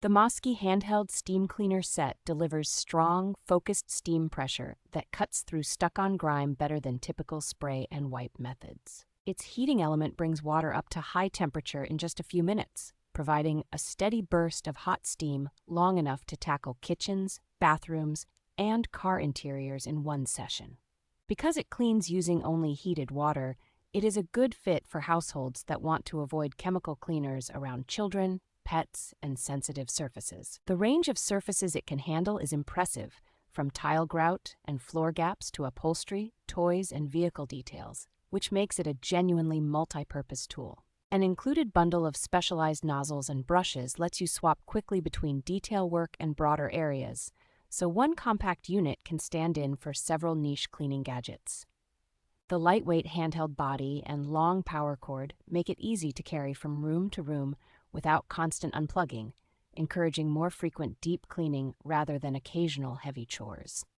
The MOSCHE Handheld Steam Cleaner Set delivers strong, focused steam pressure that cuts through stuck-on grime better than typical spray and wipe methods. Its heating element brings water up to high temperature in just a few minutes, providing a steady burst of hot steam long enough to tackle kitchens, bathrooms, and car interiors in one session. Because it cleans using only heated water, it is a good fit for households that want to avoid chemical cleaners around children, pets, and sensitive surfaces. The range of surfaces it can handle is impressive, from tile grout and floor gaps to upholstery, toys, and vehicle details, which makes it a genuinely multi-purpose tool. An included bundle of specialized nozzles and brushes lets you swap quickly between detail work and broader areas, so one compact unit can stand in for several niche cleaning gadgets. The lightweight handheld body and long power cord make it easy to carry from room to room without constant unplugging, encouraging more frequent deep cleaning rather than occasional heavy chores.